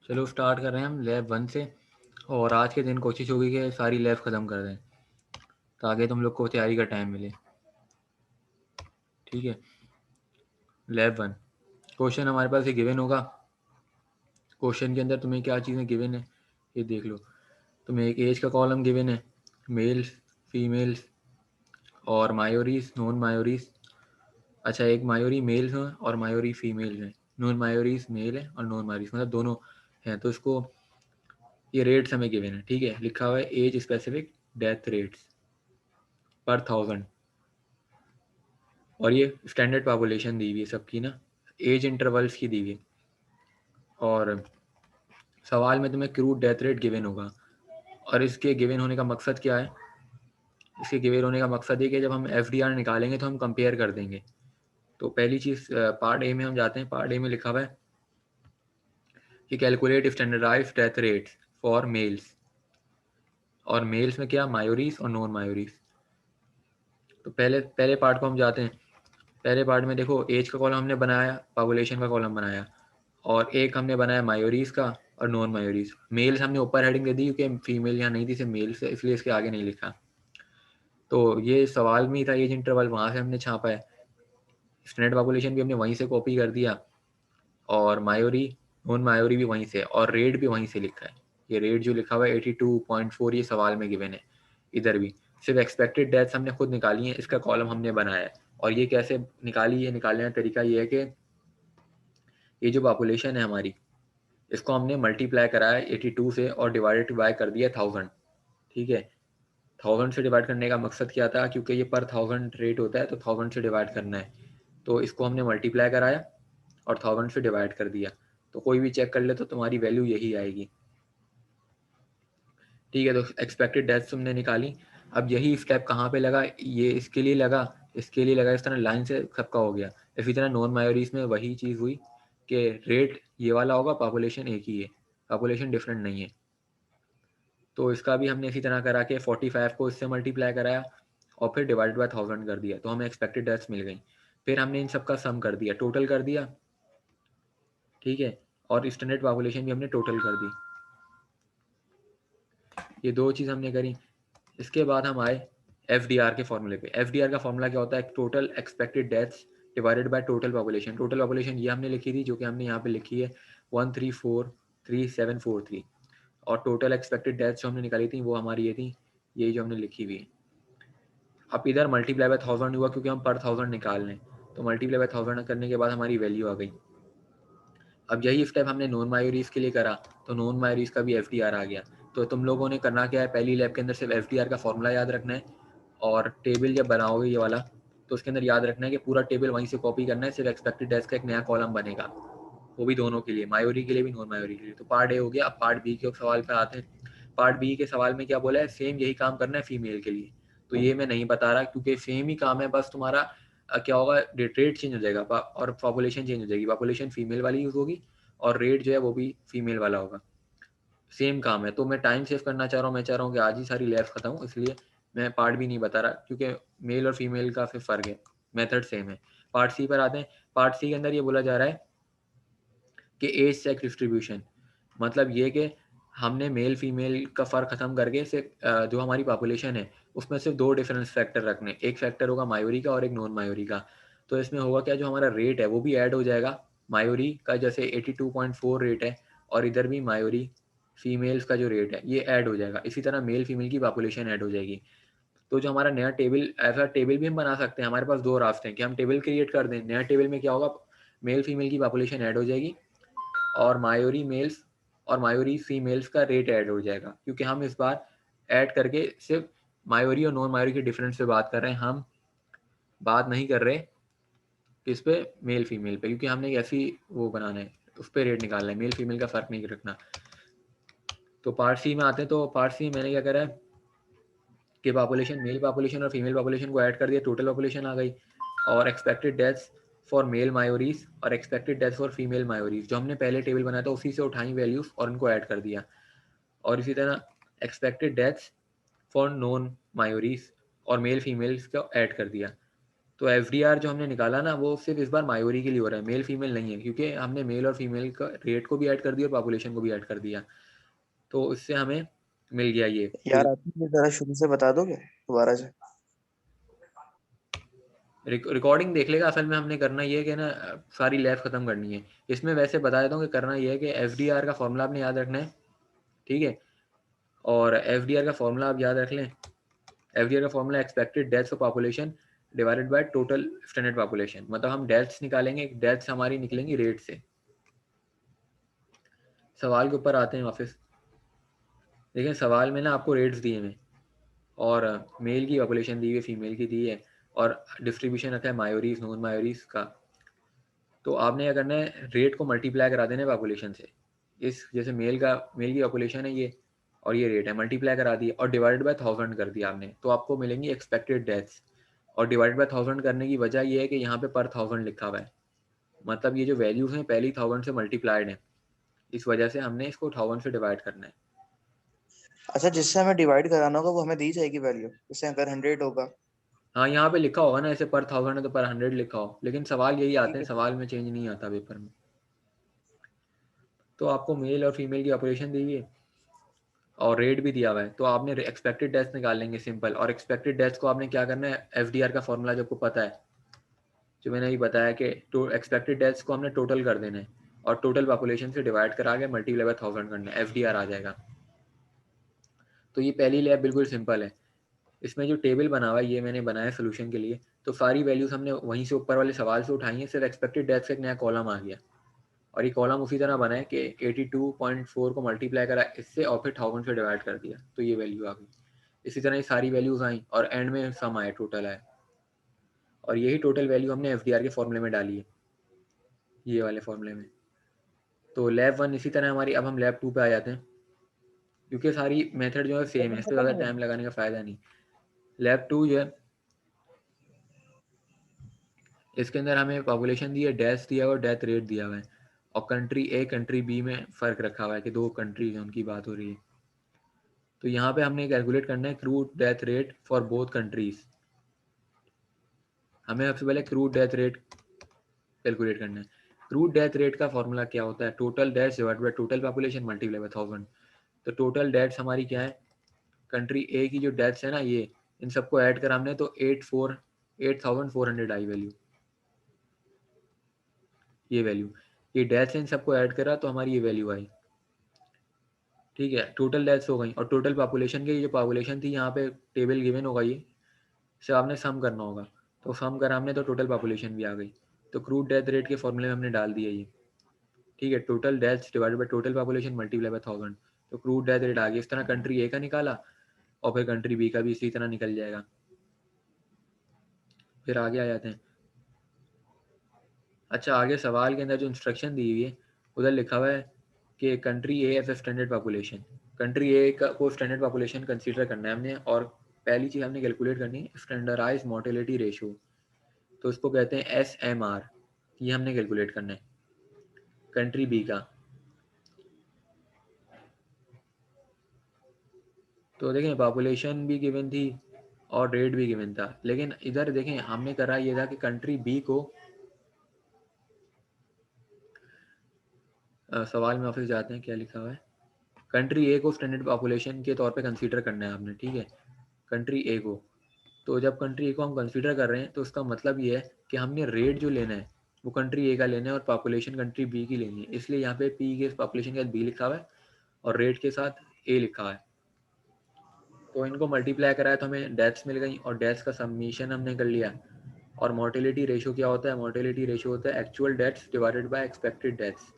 चलो स्टार्ट कर रहे हैं हम लैब 1 से। और आज के दिन कोशिश होगी कि सारी लैब ख़त्म कर दें ताकि तुम लोग को तैयारी का टाइम मिले। ठीक है। लैब 1 क्वेश्चन हमारे पास ये गिवन होगा। क्वेश्चन के अंदर तुम्हें क्या चीज़ें गिवन है ये देख लो। तुम्हें एक एज का कॉलम गिवन है, मेल्स, फीमेल्स और मायोरीज, नॉन मायोरीज। अच्छा, एक मायोरी मेल्स हैं और मायोरी फीमेल हैं। नॉन मायोरीज मेल है और नॉन मायोरीज मतलब दोनों हैं। तो इसको ये रेट्स हमें गिवन है। ठीक है, लिखा हुआ है एज स्पेसिफिक डेथ रेट्स पर 1000। और ये स्टैंडर्ड पॉपुलेशन दी हुई है सबकी ना, एज इंटरवल्स की दी हुई है। और सवाल में तुम्हें क्रूड डेथ रेट गिवन होगा। और इसके गिवन होने का मकसद क्या है? इसके गिवन होने का मकसद ये कि जब हम एफडीआर निकालेंगे तो हम कंपेयर कर देंगे। तो पहली चीज़ पार्ट ए में हम जाते हैं। पार्ट ए में लिखा हुआ है कि calculate standardised death rates for males. और मेल्स में क्या, मायोरीज और नॉन मायोरीज। तो पहले पहले पार्ट को हम जाते हैं। पहले पार्ट में देखो, एज का कॉलम हमने बनाया, पॉपुलेशन का कॉलम बनाया, और एक हमने बनाया मायोरीज का और नॉन मायोरीज। मेल्स हमने ऊपर हेडिंग दे दी क्योंकि फीमेल यहाँ नहीं थी, सिर्फ मेल्स है, इसलिए इसके आगे नहीं लिखा। तो ये सवाल में ही था एज इंटरवल, वहाँ से हमने छापा है। स्टैंडर्ड पॉपुलेशन भी हमने वहीं से कॉपी कर दिया, और मायोरी नॉन मायोरी भी वहीं से, और रेट भी वहीं से लिखा है। ये रेट जो लिखा हुआ है 82.4 ये सवाल में गिवन है। इधर भी सिर्फ एक्सपेक्टेड डेथ्स हमने खुद निकाली है, इसका कॉलम हमने बनाया है। और ये कैसे निकाली है, निकालने का तरीका ये है कि ये जो पॉपुलेशन है हमारी, इसको हमने मल्टीप्लाई कराया 82 से और डिवाइडेड बाय कर दिया 1000। ठीक है, 1000 से डिवाइड करने का मकसद क्या था, क्योंकि ये पर 1000 रेट होता है तो 1000 से डिवाइड करना है। तो इसको हमने मल्टीप्लाई कराया और 1000 से डिवाइड कर दिया। तो कोई भी चेक कर ले तो तुम्हारी वैल्यू यही आएगी। ठीक है, तो एक्सपेक्टेड डेथ तुमने निकाली। अब यही स्टेप कहाँ पे लगा, ये इसके लिए लगा, इसके लिए लगा, इस तरह लाइन से सबका हो गया। इसी तरह नॉन मायोरीज में वही चीज़ हुई कि रेट ये वाला होगा, पॉपुलेशन एक ही है, पॉपुलेशन डिफरेंट नहीं है। तो इसका भी हमने इसी तरह करा के 45 को इससे मल्टीप्लाई कराया और फिर डिवाइडेड बाय 1000 कर दिया, तो हमें एक्सपेक्टेड डेथ्स मिल गई। फिर हमने इन सबका सम कर दिया, टोटल कर दिया। ठीक है, और स्टैंडर्ड पॉपुलेशन भी हमने टोटल कर दी। ये दो चीज़ हमने करी। इसके बाद हम आए एफडीआर के फॉर्मूले पे। एफडीआर का फॉर्मूला क्या होता है, total expected deaths divided by total population. Total population ये हमने लिखी थी, जो कि हमने यहाँ पे लिखी है 1343,743। और टोटल एक्सपेक्टेड डेथ्स जो हमने निकाली थी वो हमारी ये थी, ये जो हमने लिखी हुई है। अब इधर मल्टीप्लाई बाय 1000 हुआ क्योंकि हम पर 1000 निकाल लें, तो मल्टीप्लाई बाय 1000 करने के बाद हमारी वैल्यू आ गई। अब यही स्टेप हमने नॉन मायोरीज के लिए करा, तो नॉन मायोरीज का भी एफडीआर आ गया। तो तुम लोगों ने करना क्या है, पहली लैब के अंदर सिर्फ एफडीआर का फॉर्मूला याद रखना है, और टेबल जब बनाओगे ये वाला, तो उसके अंदर याद रखना है कि पूरा टेबल वहीं से कॉपी करना है। सिर्फ एक्सपेक्टेड डेथ का एक नया कॉलम बनेगा, वो भी दोनों के लिए, मायोरी के लिए भी नॉन मायोरी के लिए। तो पार्ट ए हो गया। अब पार्ट बी के सवाल पे आते हैं। पार्ट बी के सवाल में क्या बोला है, सेम यही काम करना है फीमेल के लिए। तो ये मैं नहीं बता रहा क्योंकि सेम ही काम है, बस तुम्हारा क्या होगा, रेट चेंज हो जाएगा और पॉपुलेशन चेंज हो जाएगी। पॉपुलेशन फीमेल वाली यूज होगी और रेट जो है वो भी फीमेल वाला होगा। सेम काम है। तो मैं टाइम सेव करना चाह रहा हूँ, मैं चाह रहा हूँ कि आज ही सारी लैब्स खत्म हो, इसलिए मैं पार्ट भी नहीं बता रहा, क्योंकि मेल और फीमेल का फिर फ़र्क है, मेथड सेम है। पार्ट सी पर आते हैं। पार्ट सी के अंदर ये बोला जा रहा है कि एज सेक्स डिस्ट्रीब्यूशन, मतलब ये कि हमने मेल फीमेल का फ़र्क ख़त्म करके सिर्फ जो हमारी पॉपुलेशन है उसमें सिर्फ दो डिफरेंस फैक्टर रखने। एक फैक्टर होगा मायोरी का और एक नॉन मायोरी का। तो इसमें होगा क्या, जो हमारा रेट है वो भी ऐड हो जाएगा। मायोरी का जैसे 82.4 रेट है, और इधर भी मायोरी फीमेल्स का जो रेट है ये ऐड हो जाएगा। इसी तरह मेल फीमेल की पॉपुलेशन ऐड हो जाएगी। तो जो हमारा नया टेबल, ऐसा टेबल भी हम बना सकते हैं। हमारे पास दो रास्ते हैं कि हम टेबल क्रिएट कर दें। नया टेबल में क्या होगा, मेल फीमेल की पॉपुलेशन ऐड हो जाएगी, और मायोरी मेल्स और मायोरी फीमेल्स का रेट ऐड हो जाएगा, क्योंकि हम इस बार ऐड करके सिर्फ मायोरी और नॉन मायोरी के डिफरेंस पे बात कर रहे हैं। हम बात नहीं कर रहे किस पे, मेल फीमेल पे, क्योंकि हमने एक ऐसी वो बनाना है, उस पर रेट निकालना है, मेल फीमेल का फ़र्क नहीं रखना। तो पार्ट सी में आते हैं। तो पार्ट सी मैंने क्या करा है कि पॉपुलेशन, मेल पॉपुलेशन और फीमेल पॉपुलेशन को ऐड कर दिया, टोटल पॉपुलेशन आ गई। और एक्सपेक्टेड डेथ्स फॉर मेल मायोरीज और एक्सपेक्टेड डेथ्स फॉर फीमेल मायोरीज, जो हमने पहले टेबल बनाया था उसी से उठाई वैल्यूज और उनको ऐड कर दिया। और इसी तरह एक्सपेक्टेड डेथ्स फॉर नॉन मायोरीज और मेल फीमेल्स को ऐड कर दिया। तो एफडीआर जो हमने निकाला ना वो सिर्फ इस बार मायोरी के लिए हो रहा है, मेल फीमेल नहीं है, क्योंकि हमने मेल और फीमेल का रेट को भी ऐड कर दिया और पॉपुलेशन को भी ऐड कर दिया, तो इससे हमें मिल गया ये। तो यार आप ये जरा शुरू से बता दोगे दोबारा से? रिकॉर्डिंग देख लेगा। असल में हमने करना ये है कि ना सारी लैब खत्म करनी है। इसमें वैसे बता देता हूँ कि करना ये है कि एफडीआर का फॉर्मूला आपने याद रखना है, ठीक है। और एफडीआर का फॉर्मूला आप याद रख लें। एफडीआर का formula expected deaths of population divided by total standard population, मतलब हम डेथ्स निकालेंगे, डेथ्स हमारी निकलेंगी रेट से। सवाल के ऊपर आते हैं वापस। देखिए सवाल में ना आपको रेट्स दिए हैं और मेल की पॉपुलेशन दी हुई है, फीमेल की दी है, और डिस्ट्रीब्यूशन रखा है मायोरीज नॉन मायोरीज का। तो आपने क्या करना है, रेट को मल्टीप्लाई करा देना है पॉपुलेशन से। इस जैसे मेल की पॉपुलेशन है ये, और ये रेट है, मल्टीप्लाई करा दिया और डिवाइडेड बाय 1000 कर दिया आपने, तो आपको मिलेंगी एक्सपेक्टेड डेथ्स। और डिवाइडेड बाय 1000 करने की वजह ये है कि यहाँ पे पर 1000 लिखा हुआ है, मतलब ये जो वैल्यूज हैं पहली 1000 से मल्टीप्लाइड है, इस वजह से हमने इसको 1000 से डिवाइड करना है। अच्छा, जिससे हमें डिवाइड कराना होगा वो हमें दी जाएगी वैल्यू, जैसे अगर 100 होगा। हाँ यहाँ पे लिखा होगा ना, ऐसे पर 1000 है तो पर 100 लिखा हो, लेकिन सवाल यही आते ठीक हैं, है। सवाल में चेंज नहीं आता पेपर में। तो आपको मेल और फीमेल की ऑपरेशन दी हुई है और रेट भी दिया हुआ है, तो आपने एक्सपेक्टेड डेथ निकाल लेंगे सिंपल। और एक्सपेक्टेड डेथ को आपने क्या करना है, एफडीआर का फॉर्मूला जो आपको पता है, जो मैंने अभी बताया कि एक्सपेक्टेड डेथ्स को हमने टोटल कर देना है और टोटल पॉपुलेशन से डिवाइड करा के मल्टीप्लाई बाय 1000 करना है, एफडीआर आ जाएगा। तो ये पहली लैब बिल्कुल सिंपल है। इसमें जो टेबल बना हुआ है ये मैंने बनाया सोल्यूशन के लिए, तो सारी वैल्यूज हमने वहीं से ऊपर वाले सवाल से उठाई है, सिर्फ एक्सपेक्टेड डेथ से एक नया कॉलम आ गया। और ये कॉलम उसी तरह बना है कि 82.4 को मल्टीप्लाई करा इससे और फिर 1000 से डिवाइड कर दिया, तो ये वैल्यू आ गई। इसी तरह ये सारी वैल्यूज आई और एंड में सम आए, टोटल आए, और यही टोटल वैल्यू हमने एफडीआर के फॉर्मूले में डाली है, ये वाले फॉर्मूले में। तो लैब 1 इसी तरह हमारी। अब हम लैब 2 पे आ जाते हैं, क्योंकि सारी मेथड जो है सेम है, इस पर ज़्यादा टाइम लगाने का फ़ायदा नहीं। लैब 2 जो है, इसके अंदर हमें पॉपुलेशन दी है, डेथ दिया हुआ है, डेथ रेट दिया हुआ है, और कंट्री ए कंट्री बी में फ़र्क रखा हुआ है कि दो कंट्रीज हैं उनकी बात हो रही है। तो यहाँ पे हमने कैलकुलेट करना है crude death rate for both countries. हमें सबसे पहले क्रूड डेथ रेट कैलकुलेट करना है। क्रूड डेथ रेट का फॉर्मूला क्या होता है, total deaths divided by total population multiply by 1000। तो टोटल डेथ्स हमारी क्या है, कंट्री ए की जो डेथ्स है ना, ये इन सबको ऐड करा हमने तो 8400 आई वैल्यू, ये वैल्यू, ये डेथ्स इन सबको ऐड करा तो हमारी ये वैल्यू आई, ठीक है। टोटल डेथ्स हो गई, और टोटल पॉपुलेशन की जो पॉपुलेशन थी यहाँ पे टेबल गिवन होगा, ये से आपने सम करना होगा, तो सम करा हमने तो टोटल पॉपुलेशन भी आ गई। तो क्रूड डेथ रेट के फॉर्मूले में हमने डाल दिया ये, ठीक है। Total deaths divided by total population multiply by 1000, तो क्रूड डेथ रेट आ गया। इस तरह कंट्री ए का निकाला और फिर कंट्री बी का भी इसी तरह निकल जाएगा। फिर आगे आ जाते हैं। अच्छा, आगे सवाल के अंदर जो इंस्ट्रक्शन दी हुई है उधर लिखा हुआ है कि country A as a standard population, country A का को स्टैंडर्ड पॉपुलेशन कंसीडर करना है हमने, और पहली चीज़ हमने कैलकुलेट करनी है स्टैंडर्डाइज मोर्टेलिटी रेशियो, तो उसको कहते हैं SMR, ये हमने कैलकुलेट करना है कंट्री बी का। तो देखें पॉपुलेशन भी गिवन थी और रेट भी गिवन था, लेकिन इधर देखें हमने करा ये था कि कंट्री बी को सवाल में वापस जाते हैं, क्या लिखा हुआ है, कंट्री ए को स्टैंडर्ड पॉपुलेशन के तौर पे कंसीडर करना है आपने, ठीक है, कंट्री ए को। तो जब कंट्री ए को हम कंसीडर कर रहे हैं तो उसका मतलब ये है कि हमने रेट जो लेना है वो कंट्री ए का लेना है और पॉपुलेशन कंट्री बी की लेनी है, इसलिए यहाँ पे पी के पॉपुलेशन के साथ बी लिखा हुआ है और रेट के साथ ए लिखा हुआ है। तो इनको मल्टीप्लाई करा है तो हमें डेथ्स मिल गई, और डेथ्स का सबमिशन हमने कर लिया। और मोर्टेलिटी रेशियो क्या होता है, मोर्टेलिटी रेशियो होता है actual deaths divided by expected deaths.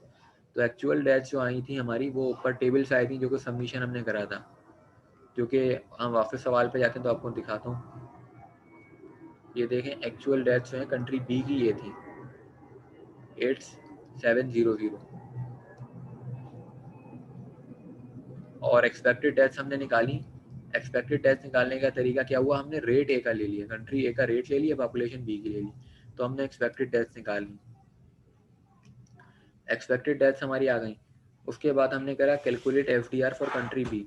तो एक्चुअल डेथ्स जो आई थी हमारी वो ऊपर टेबल से आई थी, जो कि सबमिशन हमने करा था, जो कि हम वापस सवाल पे जाते हैं तो आपको दिखाता हूँ। ये देखें एक्चुअल डेथ्स जो है कंट्री बी की ये थी 8700, और एक्सपेक्टेड डेथ्स हमने निकाली। एक्सपेक्टेड डेथ्स निकालने का तरीका क्या हुआ, हमने रेट ए का ले लिया, कंट्री ए का रेट ले लिया, पॉपुलेशन बी की ले ली, तो हमने एक्सपेक्टेड डेथ्स निकाल ली। एक्सपेक्टेड डेथ्स हमारी आ गई। उसके बाद हमने करा calculate FDR for country B.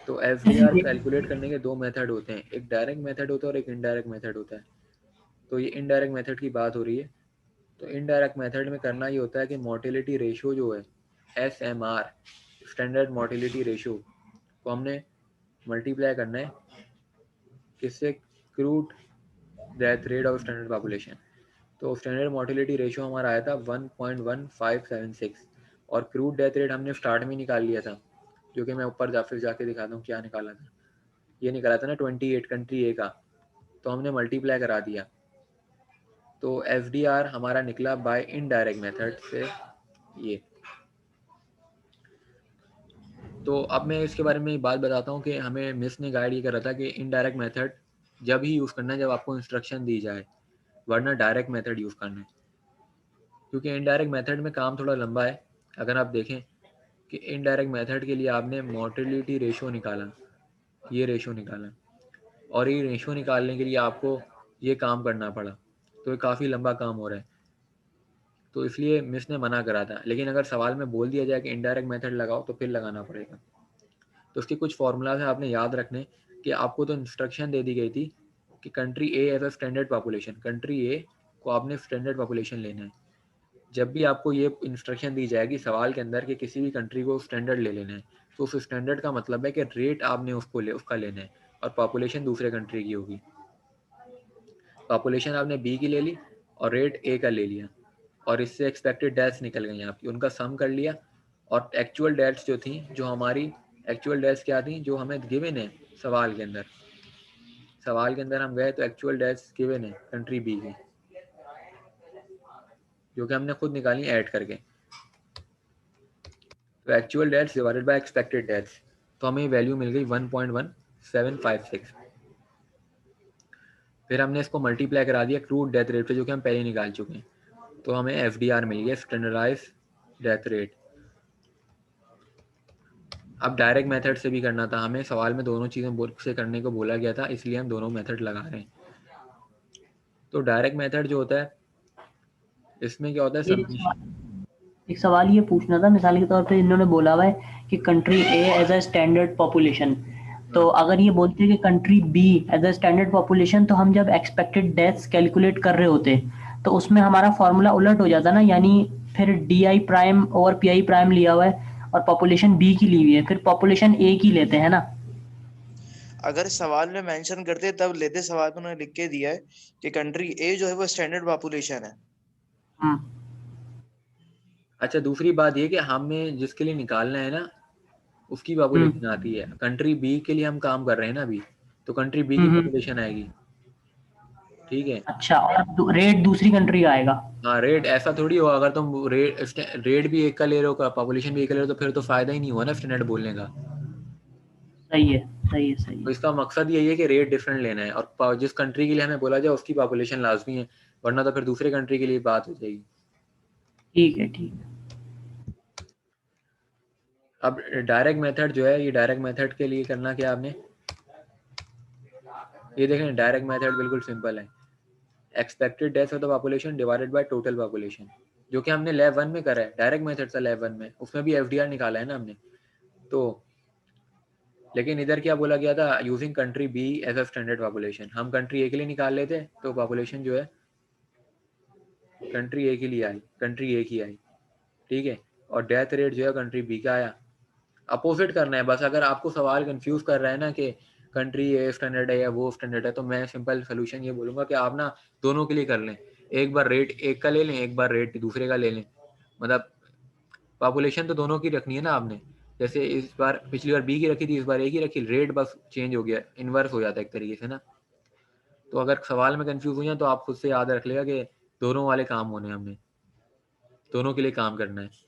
तो एफडीआर कैलकुलेट करने के दो मेथड होते हैं, एक डायरेक्ट मेथड होता है और एक इनडायरेक्ट मेथड होता है। तो ये इनडायरेक्ट मेथड की बात हो रही है। तो इनडायरेक्ट मेथड में करना ये होता है कि मोर्टेलिटी रेशियो जो है SMR, स्टैंडर्ड मोर्टेलिटी रेशियो, को हमने मल्टीप्लाई करना है किससे, क्रूड डेथ रेट और स्टैंडर्ड पॉपुलेशन। तो स्टैंडर्ड मोर्टेलिटी रेशियो हमारा आया था 1.1576 और क्रूड डेथ रेट हमने स्टार्ट में निकाल लिया था, जो कि मैं ऊपर फिर जाके दिखाता हूँ क्या निकाला था। ये निकाला था ना 28 कंट्री ए का, तो हमने मल्टीप्लाई करा दिया। तो FDR हमारा निकला बाय इनडायरेक्ट मेथड से ये। तो अब मैं इसके बारे में एक बात बताता हूँ कि हमें मिस ने गाइड ये करा था कि इनडायरेक्ट मेथड जब ही यूज़ करना है जब आपको इंस्ट्रक्शन दी जाए, वरना डायरेक्ट मेथड यूज़ करना है, क्योंकि इनडायरेक्ट मेथड में काम थोड़ा लंबा है। अगर आप देखें कि इनडायरेक्ट मेथड के लिए आपने मोर्टेलिटी रेशो निकाला, ये रेशो निकाला, और ये रेशो निकालने के लिए आपको ये काम करना पड़ा, तो ये काफ़ी लंबा काम हो रहा है, तो इसलिए मिस ने मना करा था। लेकिन अगर सवाल में बोल दिया जाए कि इनडायरेक्ट मेथड लगाओ तो फिर लगाना पड़ेगा। तो उसके कुछ फॉर्मूलाज हैं आपने याद रखने कि आपको तो इंस्ट्रक्शन दे दी गई थी कि country A as a standard population, country A को आपने स्टैंडर्ड पॉपुलेशन लेना है। जब भी आपको ये इंस्ट्रक्शन दी जाएगी सवाल के अंदर कि किसी भी कंट्री को स्टैंडर्ड ले लेना है, तो उस स्टैंडर्ड का मतलब है कि रेट आपने उसका लेना है और पॉपुलेशन दूसरे कंट्री की होगी। पॉपुलेशन आपने बी की ले ली और रेट ए का ले लिया, और इससे एक्सपेक्टेड डेथ्स निकल गई आपकी, उनका सम कर लिया, और एक्चुअल डेथ्स जो थी, जो हमारी एक्चुअल डेथ्स क्या थी जो हमें गिवन है सवाल के अंदर, सवाल के अंदर हम गए तो एक्चुअल डेथ्स गिवन है कंट्री बी की, जो कि हमने खुद निकाली ऐड करके। तो actual deaths divided by expected deaths, तो हमें वैल्यू मिल गई 1.1756। फिर हमने इसको मल्टीप्लाई करा दिया क्रूड डेथ रेट से, जो कि हम पहले निकाल चुके हैं, तो हमें FDR मिल गया, स्टैंडर्डाइज डेथ रेट। अब डायरेक्ट मेथड से भी करना था हमें, सवाल में दोनों चीज़ें से करने को बोला गया था, इसलिए हम दोनों मेथड लगा रहे हैं। तो डायरेक्ट मेथड जो होता है इसमें क्या होता है, एक सवाल ये पूछना था, मिसाल के तौर पे इन्होंने बोला हुआ है कि country A as a standard population, तो अगर ये बोलते हैं कि country B as a standard population, तो हम जब एक्सपेक्टेड डेथ्स कैलकुलेट कर रहे होते तो उसमें हमारा फॉर्मूला उलट हो जाता ना, यानी फिर DI प्राइम और PI प्राइम लिया हुआ है और पॉपुलेशन बी की ली हुई है, फिर पॉपुलेशन ए की लेते हैं ना। अगर सवाल में मेंशन करते तब लेते, सवाल में उन्होंने लिख के दिया है कि कंट्री ए जो है वो स्टैंडर्ड पॉपुलेशन है। अच्छा दूसरी बात ये कि हमें जिसके लिए निकालना है ना उसकी पॉपुलेशन आती है, कंट्री बी के लिए हम काम कर रहे हैं ना अभी, तो कंट्री बी की पॉपुलेशन आएगी, ठीक है। अच्छा, और रेट दूसरी कंट्री का आएगा। हाँ रेट ऐसा थोड़ी हो, अगर तुम रेट भी एक का ले रहे हो, पॉपुलेशन भी एक का ले रहे हो, तो फिर तो फायदा ही नहीं हुआ ना स्टैंडर्ड बोलने का। सही है, सही है, सही तो है। इसका मकसद यही है कि रेट डिफरेंट लेना है, और जिस कंट्री के लिए हमें बोला जाए उसकी पॉपुलेशन लाजमी है, वरना तो फिर दूसरे कंट्री के लिए बात हो जाएगी। ठीक है, ठीक है। अब डायरेक्ट मेथड जो है, ये डायरेक्ट मेथड के लिए करना क्या आपने, ये देखें डायरेक्ट मेथड बिल्कुल सिंपल है, expected death of the population divided by total population, जो कि हमने लैब 1 में करा है, डायरेक्ट मेथड था लैब 1 में, उसमें भी FDR निकाला है ना हमने। तो लेकिन इधर क्या बोला गया था, using country B as a standard population, हम कंट्री ए के लिए निकाल लेते तो पॉपुलेशन जो है कंट्री ए के लिए आई, कंट्री ए की आई, ठीक है, और डेथ रेट जो है कंट्री बी का आया। अपोजिट करना है बस, अगर आपको सवाल कंफ्यूज कर रहा है ना कि कंट्री ए स्टैंडर्ड है या वो स्टैंडर्ड है, तो मैं सिंपल सोल्यूशन ये बोलूंगा कि आप ना दोनों के लिए कर लें, एक बार रेट एक का ले लें, एक बार रेट दूसरे का ले लें, मतलब पॉपुलेशन तो दोनों की रखनी है ना आपने, जैसे इस बार पिछली बार बी की रखी थी, इस बार ए की रखी, रेट बस चेंज हो गया, इन्वर्स हो जाता है एक तरीके से ना। तो अगर सवाल में कंफ्यूज हुई है तो आप खुद से याद रख लेगा कि दोनों वाले काम होने, हमने दोनों के लिए काम करना है।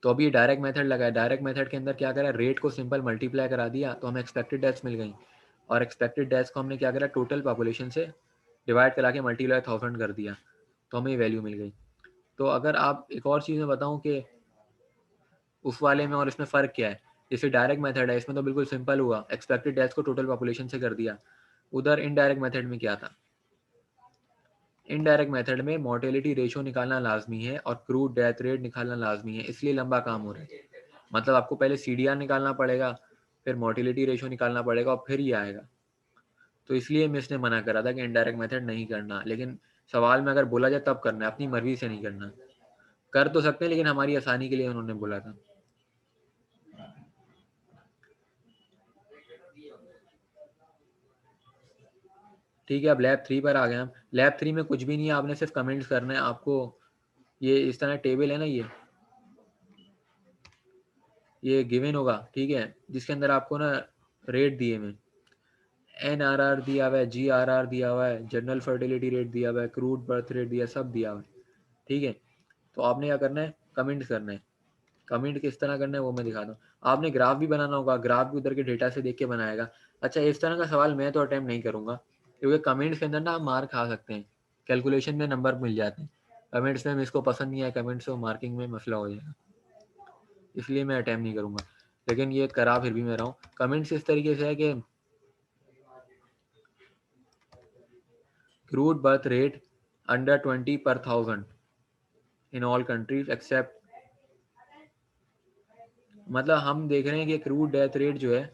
तो अभी डायरेक्ट मेथड लगा है, डायरेक्ट मेथड के अंदर क्या करा, रेट को सिंपल मल्टीप्लाई करा दिया तो हमें एक्सपेक्टेड डेथ्स मिल गई, और एक्सपेक्टेड डेथ्स को हमने क्या करा, टोटल पॉपुलेशन से डिवाइड करा के मल्टीप्लाई 1000 कर दिया, तो हमें वैल्यू मिल गई। तो अगर आप एक और चीज़ में बताऊँ कि उस वाले में और इसमें फ़र्क क्या है, जैसे डायरेक्ट मेथड है इसमें तो बिल्कुल सिंपल हुआ, एक्सपेक्टेड डेथ्स को टोटल पॉपुलेशन से कर दिया। उधर इनडायरेक्ट मेथड में क्या था, इनडायरेक्ट मेथड में मोर्टेलिटी रेशियो निकालना लाजमी है और क्रूड डेथ रेट निकालना लाजमी है, इसलिए लंबा काम हो रहा है। मतलब आपको पहले CDR निकालना पड़ेगा, फिर मोर्टेलिटी रेशियो निकालना पड़ेगा और फिर ये आएगा। तो इसलिए मिस ने मना करा था कि इनडायरेक्ट मेथड नहीं करना, लेकिन सवाल में अगर बोला जाए तब करना है, अपनी मर्जी से नहीं करना। कर तो सकते हैं लेकिन हमारी आसानी के लिए उन्होंने बोला था। ठीक है, अब लैब 3 पर आ गए हम। लैब 3 में कुछ भी नहीं है, आपने सिर्फ कमेंट्स करना है। आपको ये इस तरह टेबल है ना, ये गिवन होगा, ठीक है, जिसके अंदर आपको ना रेट दिए हुए, NRR दिया हुआ है, GRR दिया हुआ है, जनरल फर्टिलिटी रेट दिया हुआ है, क्रूड बर्थ रेट दिया, सब दिया हुआ है, ठीक है। तो आपने क्या करना है, कमेंट करना है। कमेंट किस तरह करना है वो मैं दिखाता हूँ। आपने ग्राफ भी बनाना होगा, ग्राफ भी उधर के डेटा से देख के बनाएगा। अच्छा, इस तरह का सवाल मैं तो अटेम्प्ट नहीं करूँगा, क्योंकि कमेंट्स के अंदर ना आप मार्क खा सकते हैं, कैलकुलेशन में नंबर मिल जाते हैं। कमेंट्स में इसको पसंद नहीं आया, कमेंट्स को मार्किंग में मसला हो जाएगा, इसलिए मैं अटेम्प्ट नहीं करूँगा। लेकिन ये करा फिर भी मैं रहा हूँ। कमेंट्स इस तरीके से है कि crude birth rate under 20 per 1000 in all countries except, मतलब हम देख रहे हैं कि क्रूड डेथ रेट जो है,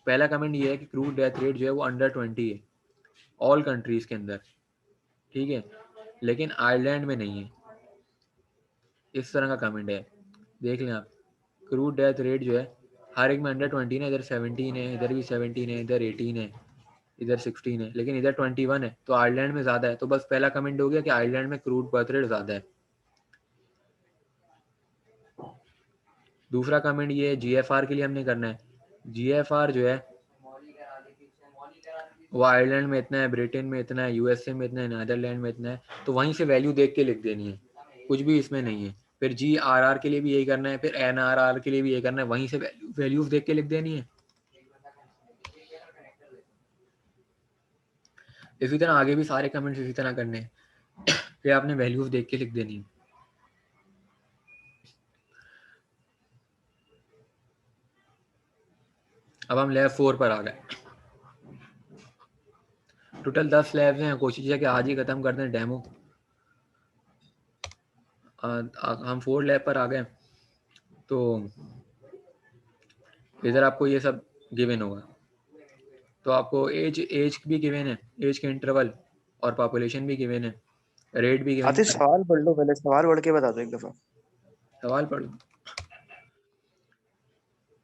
पहला कमेंट ये है कि क्रूड डेथ रेट जो है वो अंडर 20 है ऑल कंट्रीज के अंदर, ठीक है, लेकिन आयरलैंड में नहीं है। इस तरह का कमेंट है, देख लें आप। क्रूड डेथ रेट जो है हर एक में अंडर 20 है, इधर 17 है, इधर भी 17 है, इधर 18 है, इधर 16 है, लेकिन इधर 21 है, तो आयरलैंड में ज़्यादा है। तो बस पहला कमेंट हो गया कि आयरलैंड में क्रूड बर्थ रेट ज़्यादा है। दूसरा कमेंट ये है, GFR के लिए हमने करना है। GFR जो है वो आयरलैंड में इतना है, ब्रिटेन में इतना है, USA में इतना है, नीदरलैंड में इतना है, तो वहीं से वैल्यू देख के लिख देनी है, कुछ भी इसमें नहीं है। फिर GRR के लिए भी यही करना है, फिर NRR के लिए भी यही करना है, वहीं से वैल्यूज देख के लिख देनी है। इसी तरह आगे भी सारे कमेंट्स इसी तरह करने हैं, फिर आपने वैल्यूज देख के लिख देनी है। अब हम लैब 4 पर आ गए। टोटल 10 लैब्स हैं, कोशिश है कि आज ही खत्म कर दें डेमो। हम 4 लैब पर आ गए, तो इधर आपको ये सब गिवन होगा। तो आपको एज भी गिवन है, एज के इंटरवल और पॉपुलेशन भी गिवन है, रेट भी गिवन आतिश है। सवाल पढ़ लो, पहले सवाल पढ़ के बता दो एक दफा। सवाल पढ़ लो।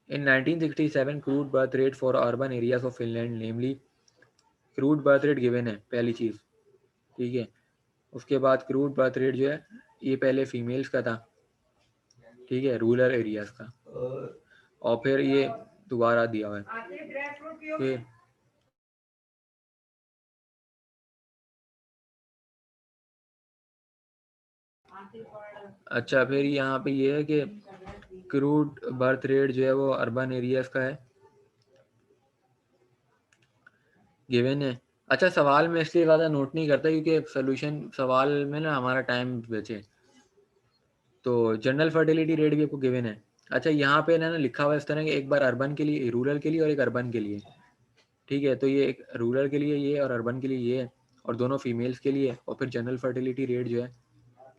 In 1967 crude birth rate for urban areas of Finland, namely crude birth rate given है, पहली चीज़, ठीक है। उसके बाद क्रूड बर्थ रेट जो है ये पहले फीमेल्स का था, ठीक है, रूरल एरियाज का, और फिर ये दोबारा दिया हुआ है। फिर अच्छा, फिर यहाँ पे ये है कि क्रूड बर्थ रेट जो है वो अर्बन एरियाज का है, गिवन है। अच्छा, सवाल में इसलिए ज़्यादा नोट नहीं करता क्योंकि सोल्यूशन सवाल में ना हमारा टाइम बचे। तो जनरल फर्टिलिटी रेट भी आपको गिवन है। अच्छा, यहाँ पे ना लिखा हुआ है इस तरह कि एक बार अर्बन के लिए, रूरल के लिए और एक अर्बन के लिए, ठीक है। तो ये एक रूरल के लिए ये और अर्बन के लिए ये है, और दोनों फीमेल्स के लिए, और फिर जनरल फर्टिलिटी रेट जो है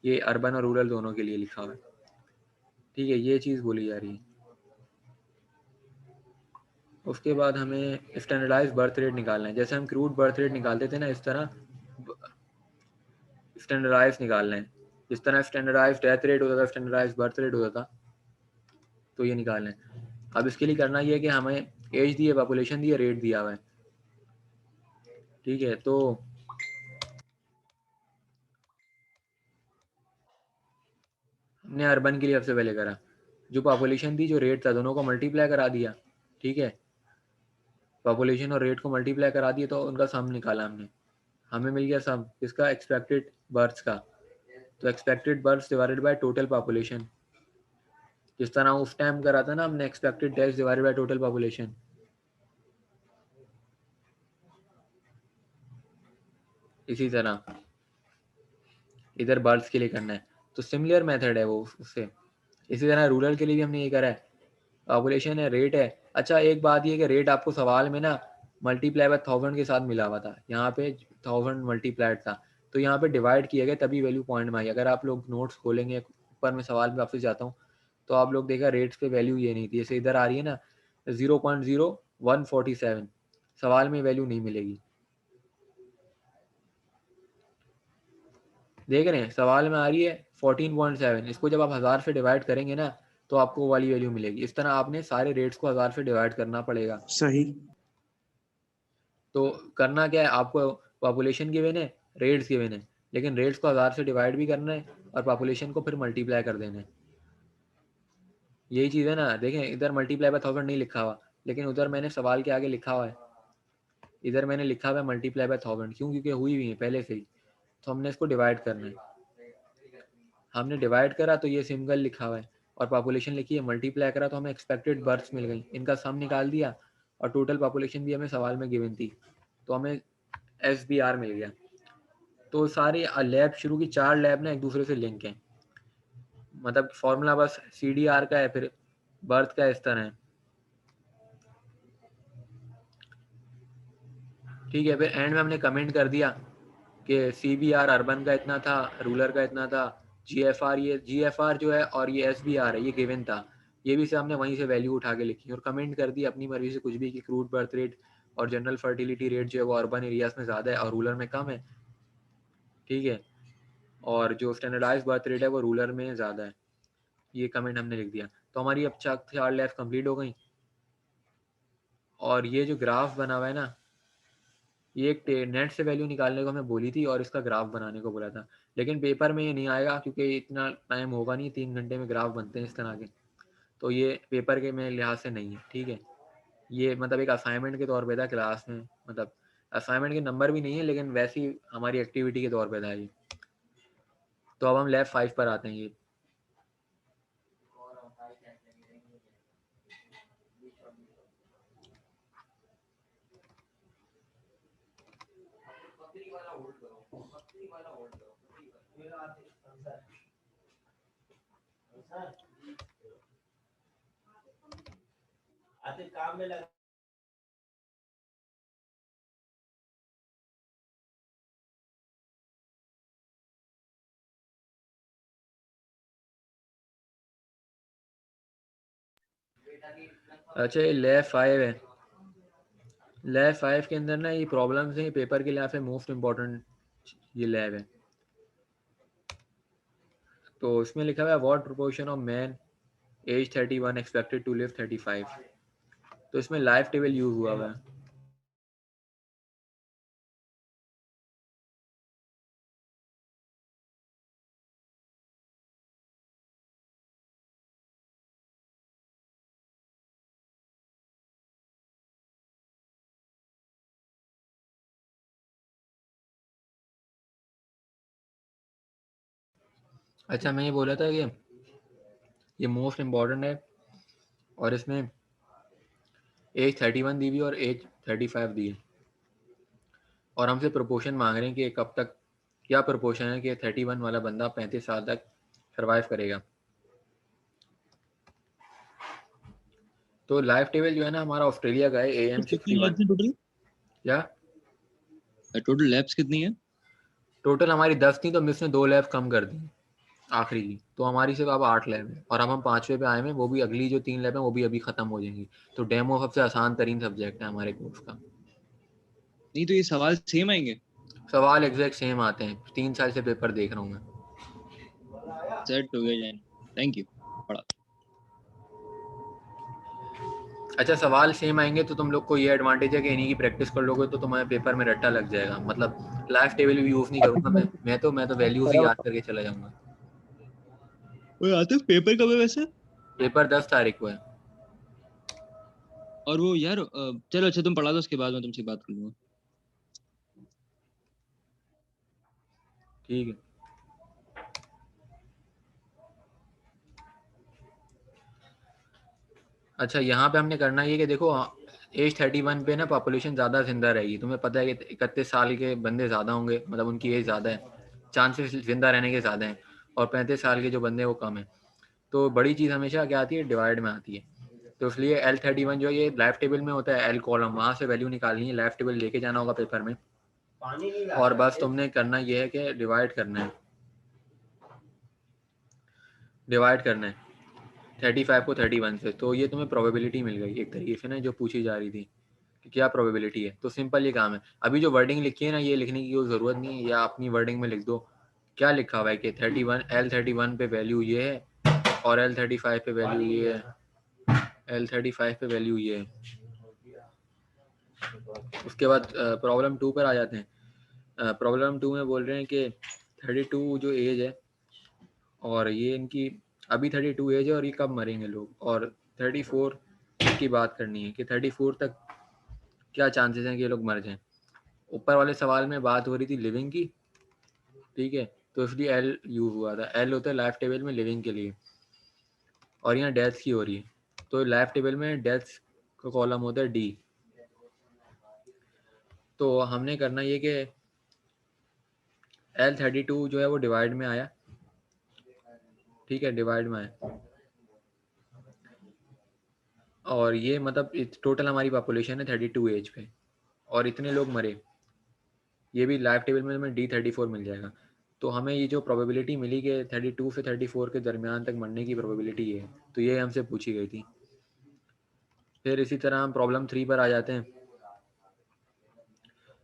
ये अर्बन और रूरल दोनों के लिए लिखा हुआ है, ठीक है, ये चीज़ बोली जा रही है। उसके बाद हमें स्टैंडर्डाइज बर्थ रेट निकालना है। जैसे हम क्रूड बर्थ रेट निकालते थे ना, इस तरह स्टैंडर्डाइज निकालना है। जिस तरह स्टैंडर्डाइज डेथ रेट होता था, स्टैंडर्डाइज बर्थ रेट होता था, तो ये निकालना है। अब इसके लिए करना ये है कि हमें एज दी है, पॉपुलेशन दी है, रेट दिया हुआ है, ठीक है। तो हमने अर्बन के लिए सबसे पहले करा, जो पॉपुलेशन थी, जो रेट था, दोनों को मल्टीप्लाई करा दिया, ठीक है। पॉपुलेशन और रेट को मल्टीप्लाई करा दिया तो उनका सम निकाला हमने, हमें मिल गया सम किसका, एक्सपेक्टेड बर्थ का। तो expected birth divided by total population, जिस तरह उस टाइम करा था ना हमने, expected death divided by total population, इसी तरह इधर बर्थ के लिए करना है। तो सिमिलर मेथड है वो उससे। इसी तरह रूरल के लिए भी हमने ये करा है, पॉपुलेशन है, रेट है। अच्छा, एक बात ये कि रेट आपको सवाल में ना मल्टीप्लाई बाय 1000 के साथ मिला हुआ था, यहाँ पे 1000 मल्टीप्लाइड था, तो यहाँ पे डिवाइड किया गया तभी वैल्यू पॉइंट में आई। अगर आप लोग नोट्स खोलेंगे, ऊपर में सवाल में वापस जाता हूँ, तो आप लोग देखा रेट्स पे वैल्यू ये नहीं थी, जैसे इधर आ रही है ना 0.0147, सवाल में वैल्यू नहीं मिलेगी, देख रहे हैं सवाल में आ रही है 14.7, इसको जब आप 1000 से डिवाइड करेंगे ना तो आपको वो वाली वैल्यू मिलेगी। इस तरह आपने सारे रेट्स को 1000 से डिवाइड करना पड़ेगा। सही। तो करना क्या है, आपको पॉपुलेशन गिवन है, रेट्स गिवन है, लेकिन रेट्स को 1000 से डिवाइड भी करना है और पॉपुलेशन को फिर मल्टीप्लाई कर देना है। यही चीज़ है ना। देखें इधर मल्टीप्लाई बाय 1000 नहीं लिखा हुआ, लेकिन उधर मैंने सवाल के आगे लिखा हुआ है, इधर मैंने लिखा हुआ है मल्टीप्लाई बाय 1000। क्यों? क्योंकि हुई हुई है पहले से ही, तो हमने इसको डिवाइड करना है। हमने डिवाइड करा तो ये सिंगल लिखा हुआ है, और पॉपुलेशन लिखी है, मल्टीप्लाई करा तो हमें एक्सपेक्टेड बर्थ्स मिल गई, इनका सम निकाल दिया और टोटल पॉपुलेशन भी हमें सवाल में गिवन थी, तो हमें SBR मिल गया। तो सारे लैब शुरू की 4 लैब ना एक दूसरे से लिंक हैं, मतलब फॉर्मूला बस CDR का है, फिर बर्थ का इस तरह है, ठीक है। फिर एंड में हमने कमेंट कर दिया कि CBR अर्बन का इतना था, रूरल का इतना था, GFR ये GFR जो है और ये SBR है ये गिवन था, ये भी से हमने वहीं से वैल्यू उठा के लिखी और कमेंट कर दी अपनी मर्जी से कुछ भी कि क्रूड बर्थ रेट और जनरल फर्टिलिटी रेट जो है वो अर्बन एरियाज में ज़्यादा है और रूरल में कम है, ठीक है, और जो स्टैंडर्डाइज बर्थ रेट है वो रूरल में ज़्यादा है। ये कमेंट हमने लिख दिया। तो हमारी अब 4 लैब कंप्लीट हो गई। और ये जो ग्राफ बना हुआ है ना, ये एक नेट से वैल्यू निकालने को हमें बोली थी और इसका ग्राफ बनाने को बोला था, लेकिन पेपर में ये नहीं आएगा क्योंकि इतना टाइम होगा नहीं, 3 घंटे में ग्राफ बनते हैं इस तरह के, तो ये पेपर के में लिहाज से नहीं है, ठीक है। ये मतलब एक असाइनमेंट के तौर पे था क्लास में, मतलब असाइनमेंट के नंबर भी नहीं है लेकिन वैसी हमारी एक्टिविटी के तौर पे था ये। तो अब हम लैब 5 पर आते हैं। ये काम में लगा। अच्छा ये लैब 5 है। लैब 5 के अंदर ना ये प्रॉब्लम्स हैं, पेपर के लिहाज से मोस्ट इम्पोर्टेंट ये लैब है। तो इसमें लिखा हुआ है what proportion of man age 31 expected to live 35। तो इसमें लाइफ टेबल यूज हुआ हुआ है। अच्छा मैं ये बोला था कि ये मोस्ट इम्पॉर्टेंट है और इसमें एज 31 दी हुई और एज 35 दी है, और हमसे प्रोपोर्शन मांग रहे हैं कि कब तक क्या प्रोपोर्शन है कि 31 वाला बंदा 35 साल तक सर्वाइव करेगा। तो लाइफ टेबल जो है ना हमारा ऑस्ट्रेलिया का है कितनी AM61। लैब्स हैं टोटल? क्या टोटल लैब्स कितनी है? टोटल हमारी 10 थी तो हम इसने 2 लैब कम कर दी आखिरी की, तो हमारी सिर्फ अब 8 लैब है, और अब हम 5वें पे आए हैं, वो भी अगली जो 3 लैब है वो भी अभी खत्म हो जाएंगी। तो डेमो सबसे आसान तरीन सब्जेक्ट है हमारे कोर्स का। नहीं तो ये सवाल सेम आएंगे? सवाल एग्जैक्ट सेम आते हैं, 3 साल से पेपर देख रहा हूँ मैं। सेट हो गया जान, थैंक यू। बड़ा अच्छा सवाल सेम आएंगे तो तुम लोग को ये एडवांटेज है कि इन्हीं की प्रैक्टिस कर लोगे तो तुम्हारे पेपर में रट्टा लग जाएगा, मतलब लाइफ टेबल भी यूज नहीं करूंगा मैं तो वैल्यूज ही याद करके चला जाऊंगा। वो आते पेपर कब है वैसे? पेपर 10 तारीख को है। और वो यार चलो अच्छा तुम पढ़ा दो, उसके बाद मैं तुमसे बात कर लूंगा। ठीक है। अच्छा यहाँ पे हमने करना ये कि देखो एज 31 पे ना पॉपुलेशन ज़्यादा जिंदा रहेगी, तुम्हें पता है कि 31 साल के बंदे ज़्यादा होंगे, मतलब उनकी एज ज़्यादा है, चांसेस जिंदा रहने के ज़्यादा हैं, और 35 साल के जो बंदे हैं वो कम है। तो बड़ी चीज़ हमेशा क्या आती है, डिवाइड में आती है। तो इसलिए L31 जो है ये लाइफ टेबल में होता है, L कॉलम, वहाँ से वैल्यू निकालनी है, लाइफ टेबल लेके जाना होगा पेपर में, और बस तुमने करना ये है कि डिवाइड करना है, डिवाइड करना है 35 को 31 से। तो ये तुम्हें प्रोबेबिलिटी मिल गई एक तरीके से ना, जो पूछी जा रही थी कि क्या प्रोबेबिलिटी है। तो सिंपल ये काम है, अभी जो वर्डिंग लिखी है ना ये लिखने की कोई ज़रूरत नहीं है, या अपनी वर्डिंग में लिख दो क्या लिखा हुआ है कि 31 L31 पे वैल्यू ये है और L35 पे वैल्यू ये है, L35 पे वैल्यू ये है। उसके बाद प्रॉब्लम 2 पर आ जाते हैं। प्रॉब्लम 2 में बोल रहे हैं कि 32 जो एज है और ये इनकी अभी 32 एज है और ये कब मरेंगे लोग, और 34 की बात करनी है कि 34 तक क्या चांसेस हैं कि ये लोग मर जाएं। ऊपर वाले सवाल में बात हो रही थी लिविंग की, ठीक है, तो इसलिए एल यूज हुआ था। एल होता है लाइफ टेबल में लिविंग के लिए, और यहाँ डेथ की हो रही है, तो लाइफ टेबल में डेथ का कॉलम होता है डी। तो हमने करना ये कि L32 जो है वो डिवाइड में आया, ठीक है, डिवाइड में आया, और ये मतलब टोटल हमारी पॉपुलेशन है 32 एज पे और इतने लोग मरे, ये भी लाइफ टेबल में हमें D34 मिल जाएगा। तो हमें ये जो प्रोबेबिलिटी मिली कि 32 से 34 के दरमियान तक मरने की प्रोबेबिलिटी है, तो ये हमसे पूछी गई थी। फिर इसी तरह हम प्रॉब्लम 3 पर आ जाते हैं।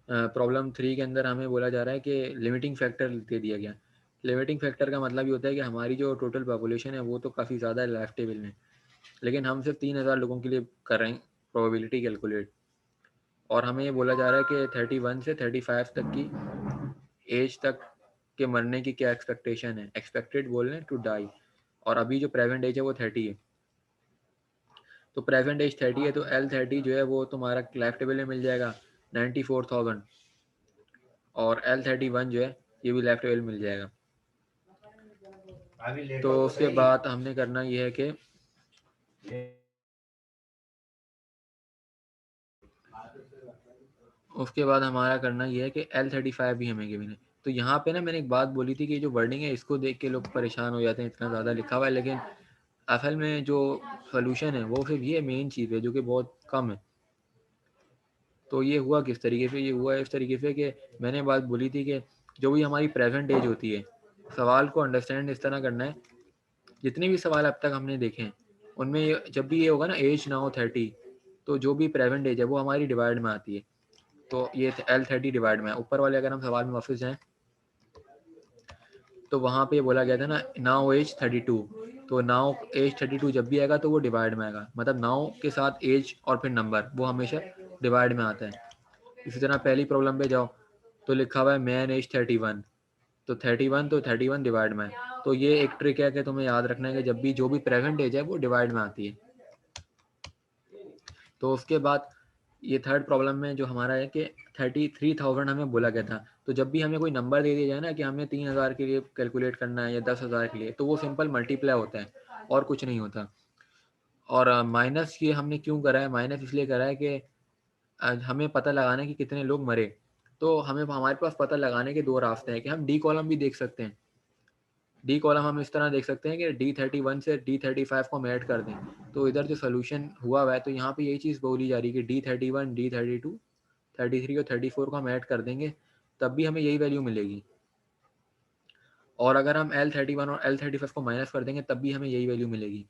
प्रॉब्लम 3 के अंदर हमें बोला जा रहा है कि लिमिटिंग फैक्टर दे दिया गया। लिमिटिंग फैक्टर का मतलब ये होता है कि हमारी जो टोटल पॉपुलेशन है वो तो काफ़ी ज़्यादा है लाइफ टेबल में, लेकिन हम सिर्फ 3000 लोगों के लिए कर रहे हैं प्रोबेबिलिटी कैलकुलेट, और हमें ये बोला जा रहा है कि 31 से 35 तक की एज तक के मरने की क्या एक्सपेक्टेशन है, एक्सपेक्टेड बोल रहे हैं टू डाई, और अभी जो प्रेजेंट एज है वो 30 है। तो प्रेजेंट एज 30 है, तो L30 जो है वो तुम्हारा लाइफ टेबल में मिल जाएगा 94,000, और L31 जो है ये भी लाइफ टेबल मिल जाएगा। तो उसके बाद हमने करना ये है कि उसके बाद हमारा करना ये है कि L35 भी हमें गिवन है। तो यहाँ पे ना मैंने एक बात बोली थी कि जो वर्डिंग है इसको देख के लोग परेशान हो जाते हैं, इतना ज़्यादा लिखा हुआ है, लेकिन असल में जो सोल्यूशन है वो सिर्फ ये मेन चीज़ है जो कि बहुत कम है। तो ये हुआ किस तरीके से, ये हुआ इस तरीके से कि मैंने बात बोली थी कि जो भी हमारी प्रेजेंट एज होती है, सवाल को अंडरस्टैंड इस तरह करना है, जितने भी सवाल अब तक हमने देखे हैं उनमें जब भी ये होगा ना एज ना हो 30, तो जो भी प्रेजेंट एज है वो हमारी डिवाइड में आती है। तो ये L30 डिवाइड में है। ऊपर वाले अगर हम सवाल में वापस जाएं तो वहाँ पे बोला गया था ना नाउ एज 32, तो नाउ एज 32 जब भी आएगा तो वो डिवाइड में आएगा, मतलब नाउ के साथ एज और फिर नंबर वो हमेशा डिवाइड में आता है। इसी तरह पहली प्रॉब्लम पे जाओ तो लिखा हुआ है मैन एज 31, तो 31 डिवाइड में है। तो ये एक ट्रिक है कि तुम्हें याद रखना है कि जब भी जो भी प्रेजेंट एज है वो डिवाइड में आती है। तो उसके बाद ये थर्ड प्रॉब्लम में जो हमारा है कि 33,000 हमें बोला गया था, तो जब भी हमें कोई नंबर दे दिया जाए ना कि हमें 3000 के लिए कैलकुलेट करना है या 10,000 के लिए, तो वो सिंपल मल्टीप्लाई होता है और कुछ नहीं होता। और माइनस ये हमने क्यों करा है, माइनस इसलिए करा है कि हमें पता लगाना है कि कितने लोग मरे। तो हमें हमारे पास पता लगाने के दो रास्ते हैं कि हम डी कॉलम भी देख सकते हैं। डी कॉलम हम इस तरह देख सकते हैं कि D31 से D35 को हम ऐड कर दें, तो इधर जो सोल्यूशन हुआ है तो यहाँ पे यही चीज़ बोली जा रही है कि D31, D32, 33 और 34 को हम ऐड कर देंगे तब भी हमें यही वैल्यू मिलेगी, और अगर हम L31 और L35 को माइनस कर देंगे तब भी हमें यही वैल्यू मिलेगी।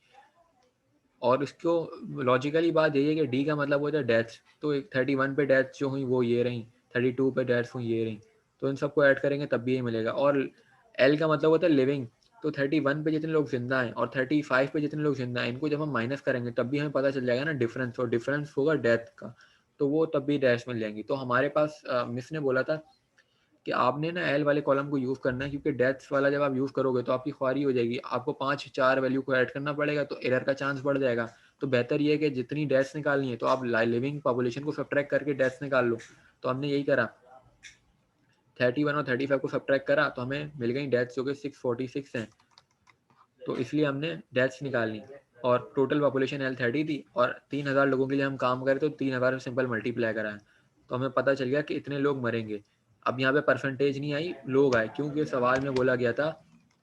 और इसको लॉजिकली बात यही है कि डी का मतलब होता है डेथ, तो 31 पे डेथ जो हुई वो ये रही, 32 पे डेथ हुई ये रही, तो इन सबको ऐड करेंगे तब भी ये मिलेगा। और एल का मतलब होता है लिविंग, तो 31 पे जितने लोग जिंदा हैं और 35 पे जितने लोग जिंदा हैं इनको जब हम माइनस करेंगे तब भी हमें पता चल जाएगा ना डिफरेंस, और डिफरेंस होगा डेथ का, तो वो तब भी डैश मिल जाएंगी। तो हमारे पास मिस ने बोला था कि आपने ना एल वाले कॉलम को यूज़ करना है, क्योंकि डेथ्स वाला जब आप यूज़ करोगे तो आपकी ख्वारी हो जाएगी, आपको 5-4 वैल्यू को ऐड करना पड़ेगा, तो एरर का चांस बढ़ जाएगा। तो बेहतर ये है कि जितनी डेथ्स निकालनी है तो आप लिविंग पॉपुलेशन को सब्ट्रैक्ट करके डेथ्स निकाल लो। तो हमने यही करा, 31 और 35 को सब्ट्रैक्ट करा तो हमें मिल गई डेथ्स जो कि 646 हैं, तो इसलिए हमने डेथ्स निकालनी, और टोटल पॉपुलेशन L30 थी और 3000 लोगों के लिए हम काम करें तो 3000 में सिंपल मल्टीप्लाई करा है, तो हमें पता चल गया कि इतने लोग मरेंगे। अब यहाँ पे परसेंटेज नहीं आई, लोग आए, क्योंकि सवाल में बोला गया था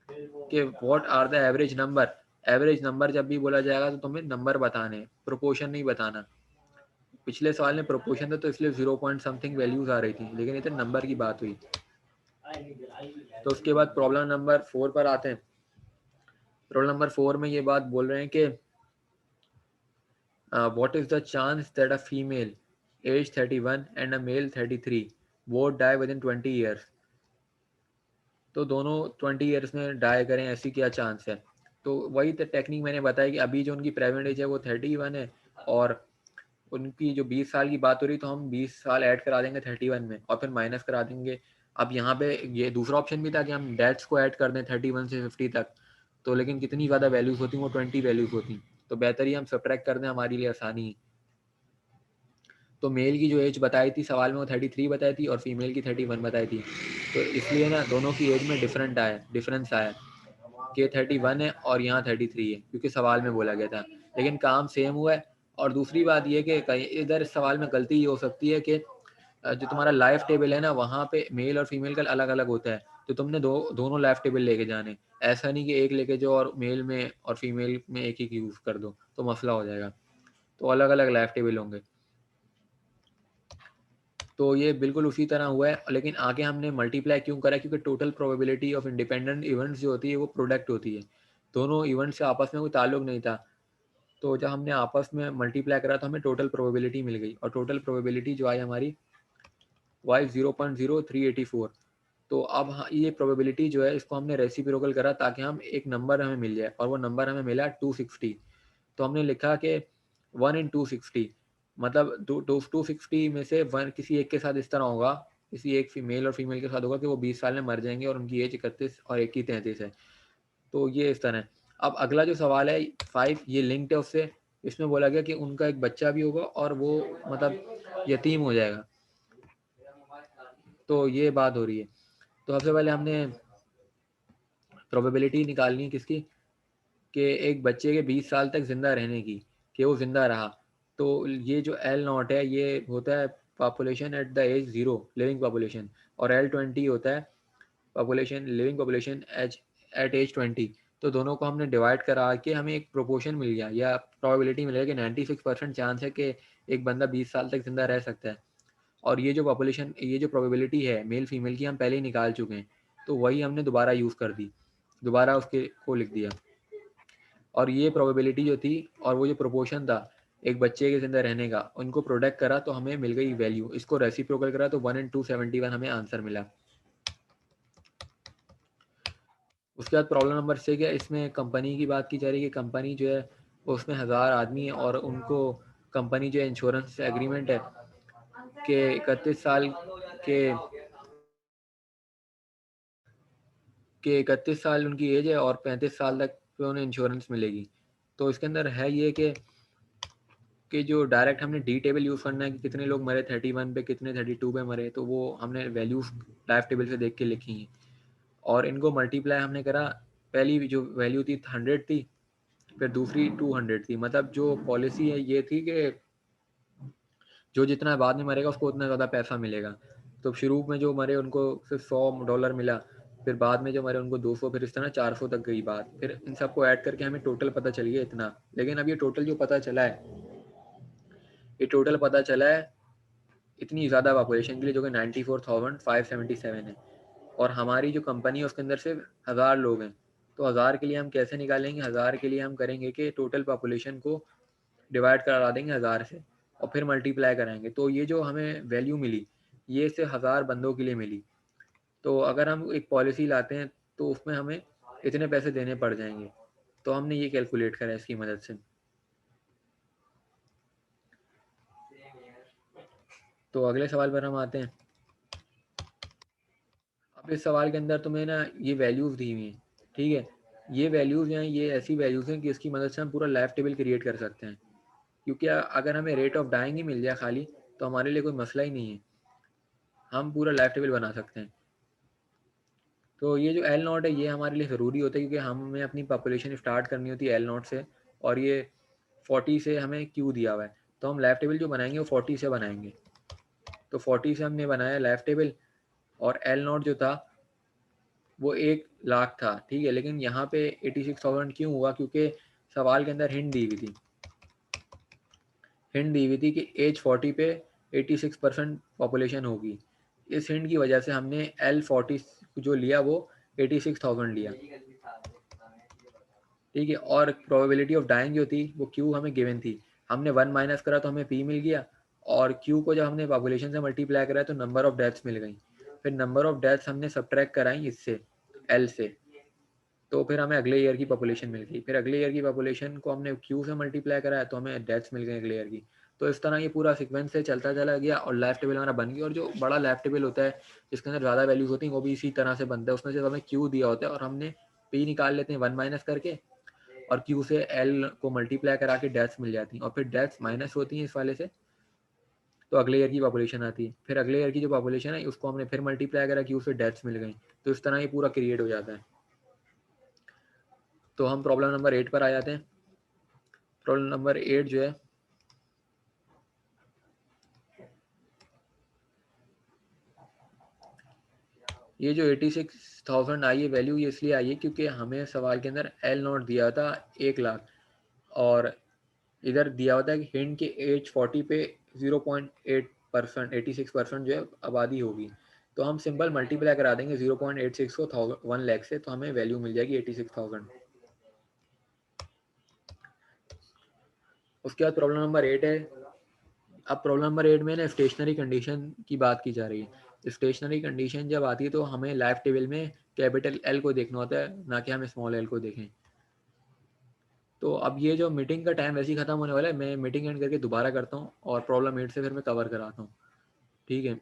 कि what are the average number. Average number जब भी बोला जाएगा तो तुम्हें नंबर बताने, प्रोपोर्शन नहीं बताना। पिछले सवाल में प्रोपोर्शन था तो इसलिए 0 पॉइंट समथिंग वैल्यूज आ रही थी, लेकिन इतने नंबर की बात हुई। तो उसके बाद प्रॉब्लम नंबर 4 पर आते हैं। प्रॉब्लम नंबर 4 में ये बात बोल रहे हैं कि what is the chance that a female age 31 and a male 33 both die within 20 years। तो दोनों 20 ईयर्स में डाई करें, ऐसी क्या चांस है। तो वही टेक्निक मैंने बताया कि अभी जो उनकी प्रेजेंट एज है वो 31 है, और उनकी जो 20 साल की बात हो रही, तो हम 20 साल ऐड करा देंगे 31 में और फिर माइनस करा देंगे। अब यहाँ पे ये दूसरा ऑप्शन भी था कि हम डेट्स को ऐड कर दें 31 से 50 तक, तो लेकिन कितनी ज़्यादा वैल्यूज होती, वो 20 वैल्यूज होती, तो बेहतर ही हम सब्ट्रैक्ट कर दें, हमारे लिए आसानी है। तो मेल की जो एज बताई थी सवाल में वो 33 बताई थी और फीमेल की 31 बताई थी, तो इसलिए ना दोनों की एज में डिफरेंस आया कि 31 है और यहाँ 33 है, क्योंकि सवाल में बोला गया था, लेकिन काम सेम हुआ है। और दूसरी बात ये कि कहीं इधर सवाल में गलती ये हो सकती है कि जो तुम्हारा लाइफ टेबल है ना, वहाँ पे मेल और फीमेल का अलग अलग होता है, तो तुमने दोनों लाइफ टेबल लेके जाने, ऐसा नहीं कि एक लेके जाओ और मेल में और फीमेल में एक ही यूज़ कर दो, तो मसला हो जाएगा। तो अलग अलग लाइफ टेबल होंगे। तो ये बिल्कुल उसी तरह हुआ है, लेकिन आगे हमने मल्टीप्लाई क्यों करा, क्योंकि total probability of independent events जो होती है वो प्रोडक्ट होती है, दोनों इवेंट्स से आपस में कोई ताल्लुक नहीं था, तो जब हमने आपस में मल्टीप्लाई करा तो हमें टोटल प्रोबेबिलिटी मिल गई, और टोटल प्रोबेबिलिटी जो आई हमारी वाई 0.0384। तो अब ये प्रोबेबिलिटी जो है इसको हमने रेसिप्रोकल करा ताकि हम एक नंबर हमें मिल जाए, और वो नंबर हमें मिला 260। तो हमने लिखा कि 1 in 260, मतलब 260 में से 1 किसी एक के साथ इस तरह होगा, किसी एक फीमेल और फीमेल के साथ होगा कि वो 20 साल में मर जाएंगे और उनकी एज 31 और एक की 33 है। तो ये इस तरह है। अब अगला जो सवाल है 5, ये लिंक्ड है उससे। इसमें बोला गया कि उनका एक बच्चा भी होगा और वो मतलब यतीम हो जाएगा, तो ये बात हो रही है। तो सबसे पहले हमने प्रोबेबिलिटी निकालनी है किसकी, कि एक बच्चे के 20 साल तक ज़िंदा रहने की, कि वो ज़िंदा रहा। तो ये जो L0 है ये होता है population at the age 0, living population, और L20 होता है population, living population at age 20। तो दोनों को हमने डिवाइड करा के हमें एक प्रोपोर्शन मिल गया, या प्रोबेबिलिटी मिल गया कि 96% चांस है कि एक बंदा 20 साल तक ज़िंदा रह सकता है। और ये जो पॉपुलेशन, ये जो प्रोबेबिलिटी है मेल फीमेल की, हम पहले ही निकाल चुके हैं, तो वही हमने दोबारा यूज़ कर दी, दोबारा उसके को लिख दिया। और ये प्रोबेबिलिटी जो थी और वो जो प्रोपोर्शन था एक बच्चे के ज़िंदा रहने का, उनको प्रोडक्ट करा तो हमें मिल गई वैल्यू, इसको रेसिप्रोकल करा तो 1 in 271 हमें आंसर मिला। उसके बाद प्रॉब्लम नंबर 6 है, इसमें कंपनी की बात की जा रही है कि कंपनी जो है उसमें 1000 आदमी है, और उनको कंपनी जो है इंश्योरेंस एग्रीमेंट है कि 31 साल के 31 साल उनकी एज है और 35 साल तक पे उन्हें इंश्योरेंस मिलेगी। तो इसके अंदर है ये कि जो डायरेक्ट हमने डी टेबल यूज़ करना है कि कितने लोग मरे 31 पे, कितने 32 पे मरे, तो वो हमने वैल्यूज लाइफ टेबल से देख के लिखी हैं, और इनको मल्टीप्लाई हमने करा। पहली जो वैल्यू थी 100 थी, फिर दूसरी 200 थी, मतलब जो पॉलिसी है ये थी कि जो जितना बाद में मरेगा उसको उतना ज़्यादा पैसा मिलेगा। तो शुरू में जो मरे उनको सिर्फ $100 मिला, फिर बाद में जो मरे उनको 200, फिर इस तरह 400 तक गई बात। फिर इन सबको ऐड करके हमें टोटल पता चल गया इतना। लेकिन अब ये टोटल जो पता चला है, ये टोटल पता चला है इतनी ज़्यादा पॉपुलेशन के लिए, जो कि 94,577 है, और हमारी जो कंपनी है उसके अंदर सिर्फ 1000 लोग हैं। तो 1000 के लिए हम कैसे निकालेंगे, 1000 के लिए हम करेंगे कि टोटल पॉपुलेशन को डिवाइड करा देंगे 1000 से और फिर मल्टीप्लाई कराएंगे। तो ये जो हमें वैल्यू मिली ये सिर्फ 1000 बंदों के लिए मिली। तो अगर हम एक पॉलिसी लाते हैं तो उसमें हमें इतने पैसे देने पड़ जाएंगे, तो हमने ये कैलकुलेट करा इसकी मदद से। तो अगले सवाल पर हम आते हैं। अब इस सवाल के अंदर तुम्हें ना ये वैल्यूज़ दी हुई हैं, ठीक है। ये वैल्यूज़ हैं, ये ऐसी वैल्यूज़ हैं कि इसकी मदद से हम पूरा लाइफ टेबल क्रिएट कर सकते हैं, क्योंकि अगर हमें रेट ऑफ डाइंग ही मिल जाए खाली तो हमारे लिए कोई मसला ही नहीं है, हम पूरा लाइफ टेबल बना सकते हैं। तो ये जो L0 है ये हमारे लिए ज़रूरी होता है, क्योंकि हमें अपनी पॉपुलेशन स्टार्ट करनी होती है L0 से, और ये 40 से हमें Q दिया हुआ है, तो हम लाइफ टेबल जो बनाएंगे वो 40 से बनाएंगे। तो 40 से हमने बनाया लाइफ टेबल, और L0 जो था वो 1,00,000 था, ठीक है। लेकिन यहाँ पे 86,000 क्यों हुआ, क्योंकि सवाल के अंदर हिंट दी हुई थी, हिंट दी हुई थी कि एज 40 पे 86% पॉपुलेशन होगी। इस हिंट की वजह से हमने L40 जो लिया वो 86,000 लिया, ठीक है। और प्रोबेबिलिटी ऑफ डाइंग जो थी वो Q हमें गिवन थी, हमने 1 माइनस करा तो हमें P मिल गया, और Q को जब हमने पॉपुलेशन से मल्टीप्लाई करा तो नंबर ऑफ डेथ्स मिल गई। फिर नंबर ऑफ डेथ्स हमने सब्ट्रैक्ट कराई इससे, एल से, तो फिर हमें अगले ईयर की पॉपुलेशन मिल गई। फिर अगले ईयर की पॉपुलेशन को हमने क्यू से मल्टीप्लाई कराया तो हमें डेथ्स मिल गई अगले ईयर की। तो इस तरह ये पूरा सीक्वेंस से चलता चला गया और लाइफ टेबल हमारा बन गया। और जो बड़ा लाइफ टेबल होता है जिसके अंदर ज़्यादा वैल्यूज होती हैं वो भी इसी तरह से बनता है। उसमें सिर्फ हमें क्यू दिया होता है और हमने पी निकाल लेते हैं 1 माइनस करके, और क्यू से एल को मल्टीप्लाई करा के डेथ्स मिल जाती हैं, और फिर डेथ्स माइनस होती हैं इस वाले से, तो अगले ईयर की पॉपुलेशन आती है। फिर अगले ईयर की जो पॉपुलेशन है उसको हमने फिर मल्टीप्लाई करा, क्यू से डेथ्स मिल गई। तो इस तरह ये पूरा क्रिएट हो जाता है। तो हम प्रॉब्लम नंबर 8 पर आ जाते हैं। प्रॉब्लम नंबर 8 जो है ये जो 86,000 आई है वैल्यू, ये इसलिए आई है क्योंकि हमें सवाल के अंदर एल नॉट दिया था 1 लाख, और इधर दिया होता है कि हिंड के एज 40 पे 0.8%, 86% जो है आबादी होगी। तो हम सिंपल मल्टीप्लाई करा देंगे 0.86 को 1 लाख से, तो हमें वैल्यू मिल जाएगी 86,000। उसके बाद प्रॉब्लम नंबर 8 है। अब प्रॉब्लम नंबर 8 में ना स्टेशनरी कंडीशन की बात की जा रही है। स्टेशनरी कंडीशन जब आती है तो हमें लाइफ टेबल में कैपिटल एल को देखना होता है, ना कि हमें स्मॉल एल को देखें। तो अब ये जो मीटिंग का टाइम वैसे ही खत्म होने वाला है, मैं मीटिंग एंड करके दोबारा करता हूँ और प्रॉब्लम 8 से फिर मैं कवर कराता हूँ, ठीक है।